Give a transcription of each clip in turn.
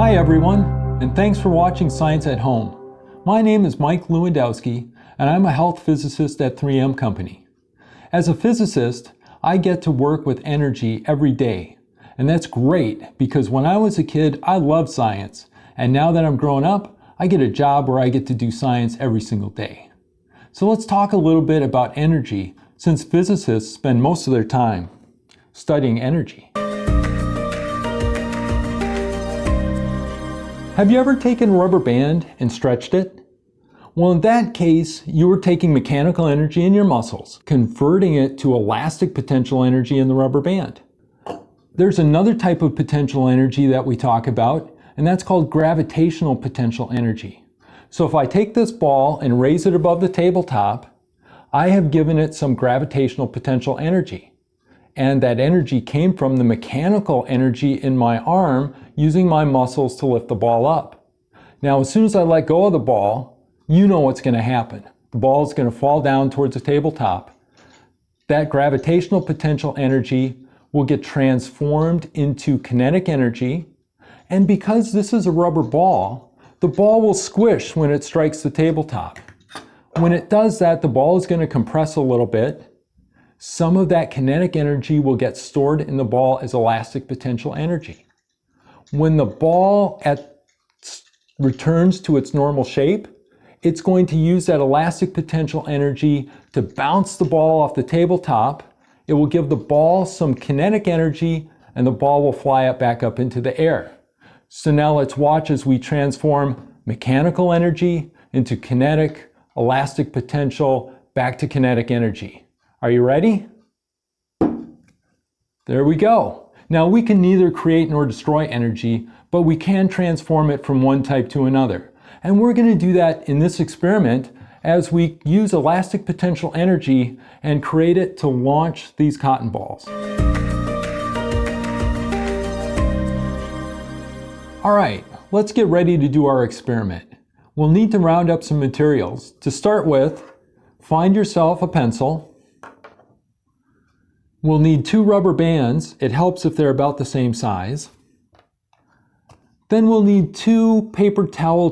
Hi everyone, and thanks for watching Science at Home. My name is Mike Lewandowski, and I'm a health physicist at 3M Company. As a physicist, I get to work with energy every day, and that's great because when I was a kid, I loved science, and now that I'm grown up, I get a job where I get to do science every single day. So let's talk a little bit about energy, since physicists spend most of their time studying energy. Have you ever taken a rubber band and stretched it? Well, in that case, you were taking mechanical energy in your muscles, converting it to elastic potential energy in the rubber band. There's another type of potential energy that we talk about, and that's called gravitational potential energy. So if I take this ball and raise it above the tabletop, I have given it some gravitational potential energy. And that energy came from the mechanical energy in my arm using my muscles to lift the ball up. Now, as soon as I let go of the ball, you know what's going to happen. The ball is going to fall down towards the tabletop. That gravitational potential energy will get transformed into kinetic energy. And because this is a rubber ball, the ball will squish when it strikes the tabletop. When it does that, the ball is going to compress a little bit. Some of that kinetic energy will get stored in the ball as elastic potential energy. When the ball returns to its normal shape, it's going to use that elastic potential energy to bounce the ball off the tabletop. It will give the ball some kinetic energy, and the ball will fly up back up into the air. So now let's watch as we transform mechanical energy into kinetic, elastic potential, back to kinetic energy. Are you ready? There we go. Now we can neither create nor destroy energy, but we can transform it from one type to another. And we're going to do that in this experiment as we use elastic potential energy and create it to launch these cotton balls. All right, let's get ready to do our experiment. We'll need to round up some materials. To start with, find yourself a pencil. We'll need 2 rubber bands. It helps if they're about the same size. Then we'll need 2 paper towel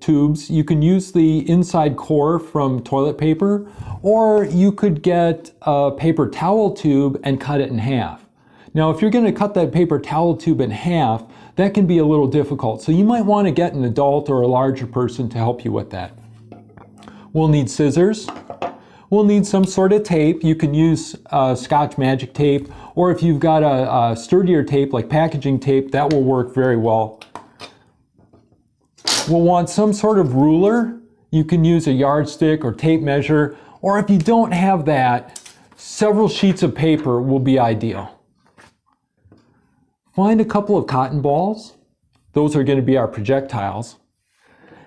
tubes. You can use the inside core from toilet paper, or you could get a paper towel tube and cut it in half. Now, if you're going to cut that paper towel tube in half, that can be a little difficult. So you might want to get an adult or a larger person to help you with that. We'll need scissors. We'll need some sort of tape. You can use Scotch Magic tape, or if you've got a sturdier tape like packaging tape, that will work very well. We'll want some sort of ruler. You can use a yardstick or tape measure, or if you don't have that, several sheets of paper will be ideal. Find a couple of cotton balls. Those are going to be our projectiles.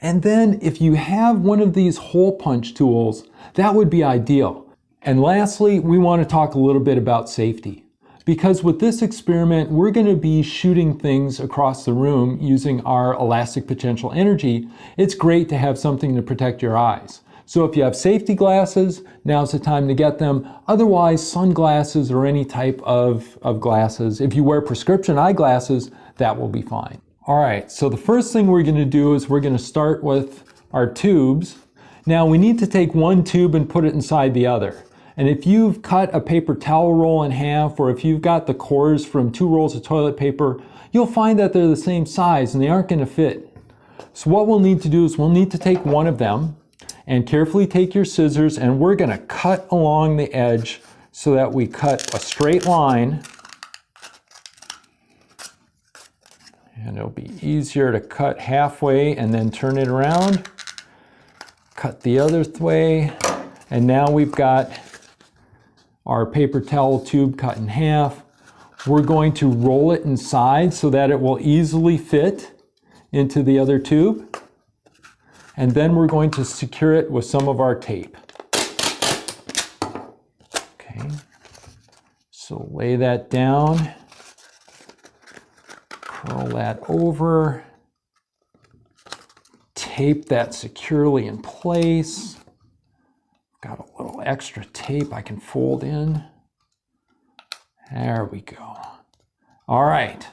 And then if you have one of these hole punch tools, that would be ideal. And lastly, we want to talk a little bit about safety. Because with this experiment, we're going to be shooting things across the room using our elastic potential energy. It's great to have something to protect your eyes. So if you have safety glasses, now's the time to get them. Otherwise, sunglasses or any type of glasses. If you wear prescription eyeglasses, that will be fine. All right, so the first thing we're going to do is we're going to start with our tubes. Now we need to take one tube and put it inside the other. And if you've cut a paper towel roll in half, or if you've got the cores from 2 rolls of toilet paper, you'll find that they're the same size and they aren't going to fit. So what we'll need to do is we'll need to take one of them and carefully take your scissors, and we're going to cut along the edge so that we cut a straight line. And it'll be easier to cut halfway and then turn it around. Cut the other way. And now we've got our paper towel tube cut in half. We're going to roll it inside so that it will easily fit into the other tube. And then we're going to secure it with some of our tape. Okay. So lay that down. Curl that over, tape that securely in place. Got a little extra tape I can fold in. There we go. All right,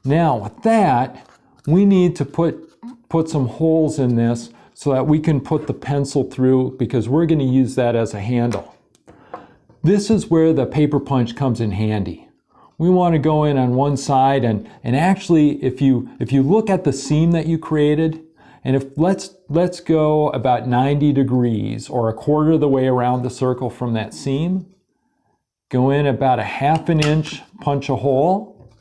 now with that, we need to put some holes in this so that we can put the pencil through, because we're going to use that as a handle. This is where the paper punch comes in handy. We want to go in on one side, and actually if you look at the seam that you created, and let's go about 90 degrees or a quarter of the way around the circle from that seam. Go in about 1/2 inch, punch a hole.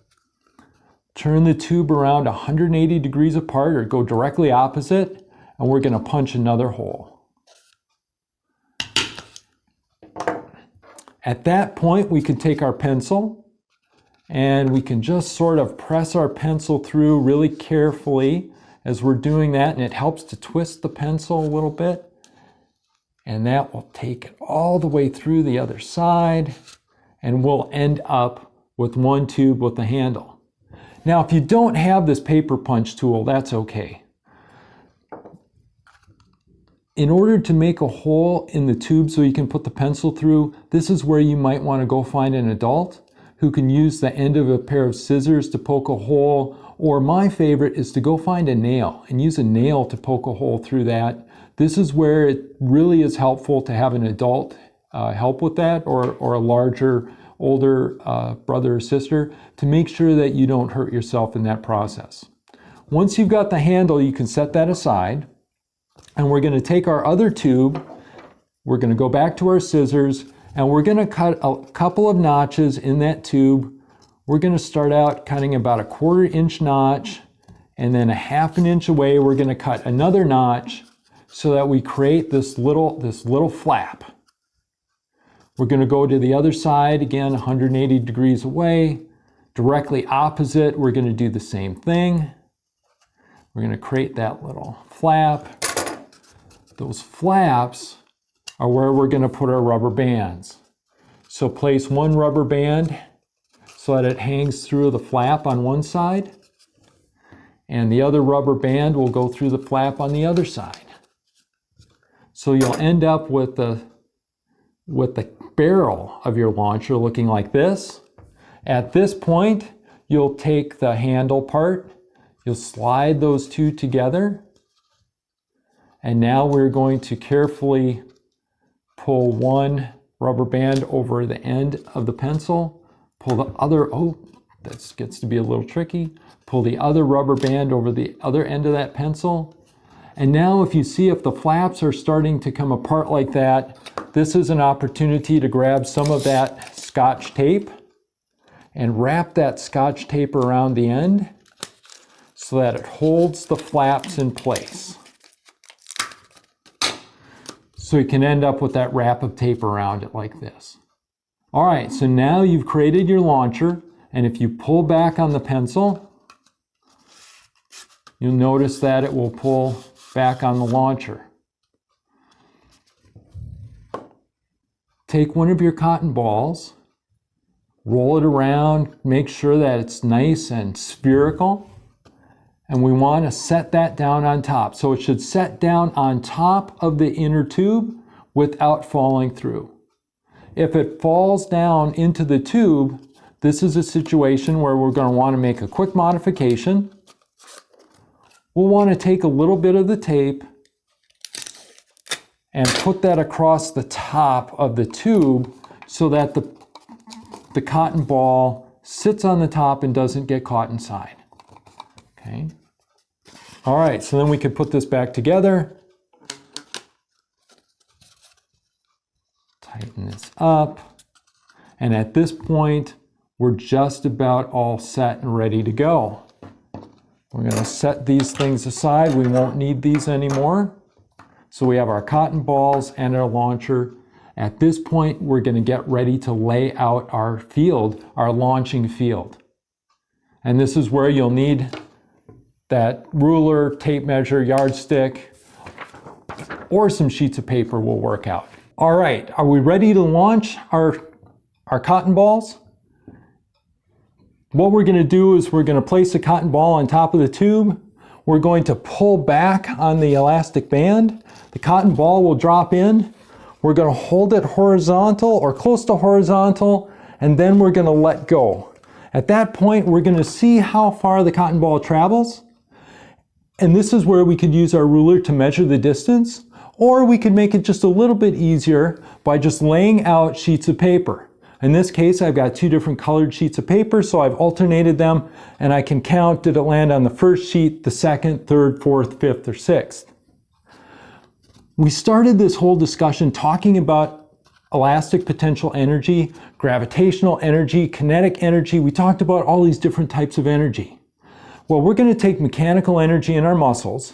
Turn the tube around 180 degrees apart or go directly opposite, and we're going to punch another hole. At that point, we can take our pencil and we can just sort of press our pencil through really carefully as we're doing that, and it helps to twist the pencil a little bit, and that will take it all the way through the other side, and we'll end up with one tube with the handle. Now, if you don't have this paper punch tool, that's okay. In order to make a hole in the tube so you can put the pencil through, this is where you might want to go find an adult who can use the end of a pair of scissors to poke a hole, or my favorite is to go find a nail and use a nail to poke a hole through that. This is where it really is helpful to have an adult help with that, or a larger, older brother or sister, to make sure that you don't hurt yourself in that process. Once you've got the handle, you can set that aside, and we're going to take our other tube, we're going to go back to our scissors, and we're going to cut a couple of notches in that tube. We're going to start out cutting about a 1/4 inch notch, and then 1/2 inch away we're going to cut another notch so that we create this little flap. We're going to go to the other side again, 180 degrees away. Directly opposite, we're going to do the same thing. We're going to create that little flap. Those flaps are where we're going to put our rubber bands. So place one rubber band so that it hangs through the flap on one side, and the other rubber band will go through the flap on the other side. So you'll end up with the barrel of your launcher looking like this. At this point, you'll take the handle part, you'll slide those two together, and now we're going to carefully pull one rubber band over the end of the pencil, pull the other, oh, that gets to be a little tricky, pull the other rubber band over the other end of that pencil. And now if you see if the flaps are starting to come apart like that, this is an opportunity to grab some of that Scotch tape and wrap that Scotch tape around the end so that it holds the flaps in place. So you can end up with that wrap of tape around it like this. All right, so now you've created your launcher, and if you pull back on the pencil, you'll notice that it will pull back on the launcher. Take one of your cotton balls, roll it around, make sure that it's nice and spherical, and we want to set that down on top. So it should set down on top of the inner tube without falling through. If it falls down into the tube, this is a situation where we're going to want to make a quick modification. We'll want to take a little bit of the tape and put that across the top of the tube so that the cotton ball sits on the top and doesn't get caught inside. Okay. All right, so then we can put this back together. Tighten this up. And at this point, we're just about all set and ready to go. We're going to set these things aside. We won't need these anymore. So we have our cotton balls and our launcher. At this point, we're going to get ready to lay out our field, our launching field. And this is where you'll need that ruler, tape measure, yardstick, or some sheets of paper will work out. All right, are we ready to launch our cotton balls? What we're going to do is we're going to place the cotton ball on top of the tube. We're going to pull back on the elastic band. The cotton ball will drop in. We're going to hold it horizontal or close to horizontal, and then we're going to let go. At that point, we're going to see how far the cotton ball travels. And this is where we could use our ruler to measure the distance, or we could make it just a little bit easier by just laying out sheets of paper. In this case, I've got two different colored sheets of paper, so I've alternated them, and I can count, did it land on the first sheet, the second, third, fourth, fifth, or sixth. We started this whole discussion talking about elastic potential energy, gravitational energy, kinetic energy. We talked about all these different types of energy. Well, we're going to take mechanical energy in our muscles.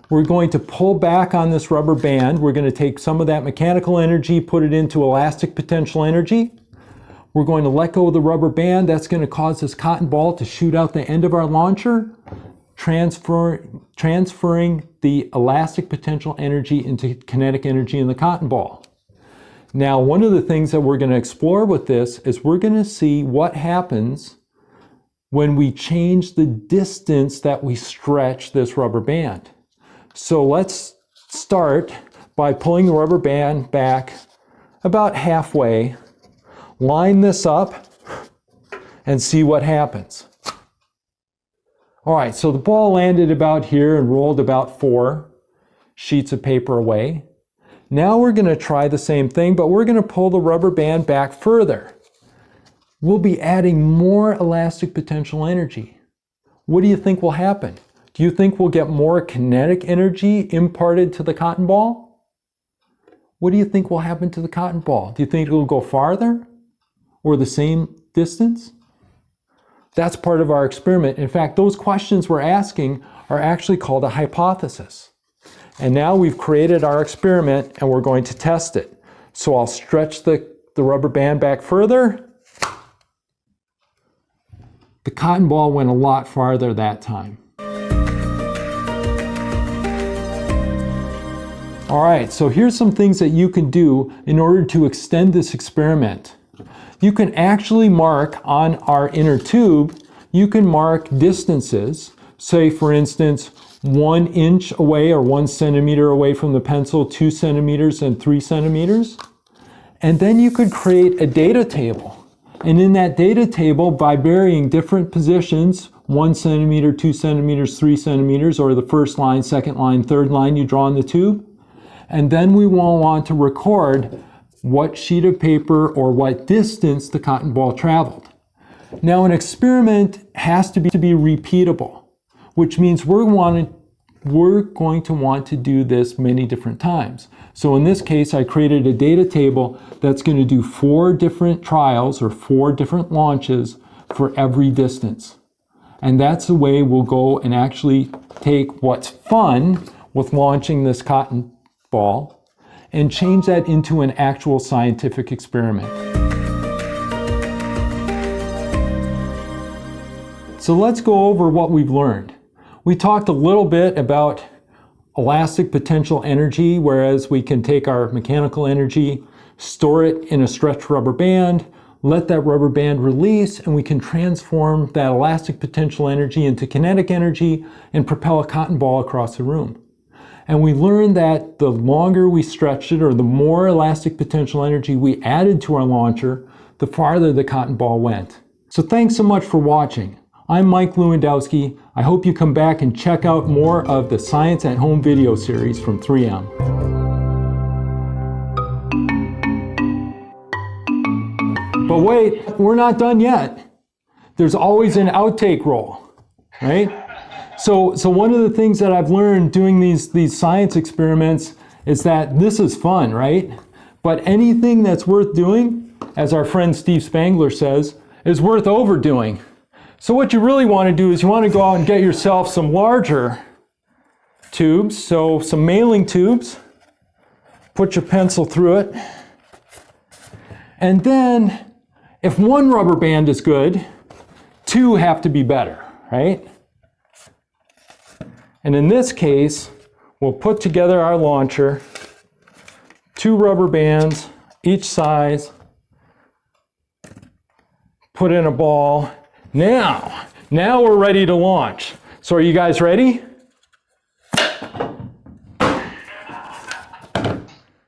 We're going to pull back on this rubber band. We're going to take some of that mechanical energy, put it into elastic potential energy. We're going to let go of the rubber band. That's going to cause this cotton ball to shoot out the end of our launcher, transferring the elastic potential energy into kinetic energy in the cotton ball. Now, one of the things that we're going to explore with this is we're going to see what happens when we change the distance that we stretch this rubber band. So let's start by pulling the rubber band back about halfway, line this up, and see what happens. All right, so the ball landed about here and rolled about 4 sheets of paper away. Now we're going to try the same thing, but we're going to pull the rubber band back further. We'll be adding more elastic potential energy. What do you think will happen? Do you think we'll get more kinetic energy imparted to the cotton ball? What do you think will happen to the cotton ball? Do you think it will go farther or the same distance? That's part of our experiment. In fact, those questions we're asking are actually called a hypothesis. And now we've created our experiment and we're going to test it. So I'll stretch the rubber band back further. The cotton ball went a lot farther that time. All right, so here's some things that you can do in order to extend this experiment. You can actually mark on our inner tube, you can mark distances. Say, for instance, 1 inch away or 1 centimeter away from the pencil, 2 centimeters and 3 centimeters. And then you could create a data table. And in that data table, by varying different positions, 1 centimeter, 2 centimeters, 3 centimeters, or the first line, second line, third line you draw on the tube. And then we will want to record what sheet of paper or what distance the cotton ball traveled. Now, an experiment has to be repeatable, which means we're going to want to do this many different times. So in this case, I created a data table that's going to do 4 different trials or 4 different launches for every distance. And that's the way we'll go and actually take what's fun with launching this cotton ball and change that into an actual scientific experiment. So let's go over what we've learned. We talked a little bit about elastic potential energy, whereas we can take our mechanical energy, store it in a stretched rubber band, let that rubber band release, and we can transform that elastic potential energy into kinetic energy and propel a cotton ball across the room. And we learned that the longer we stretched it, or the more elastic potential energy we added to our launcher, the farther the cotton ball went. So thanks so much for watching. I'm Mike Lewandowski. I hope you come back and check out more of the Science at Home video series from 3M. But wait, we're not done yet. There's always an outtake roll, right? So one of the things that I've learned doing these science experiments is that this is fun, right? But anything that's worth doing, as our friend Steve Spangler says, is worth overdoing. So what you really want to do is you want to go out and get yourself some larger tubes, so some mailing tubes, put your pencil through it, and then if 1 rubber band is good, 2 have to be better, right? And in this case, we'll put together our launcher, 2 rubber bands, each size, put in a ball. Now we're ready to launch. So are you guys ready?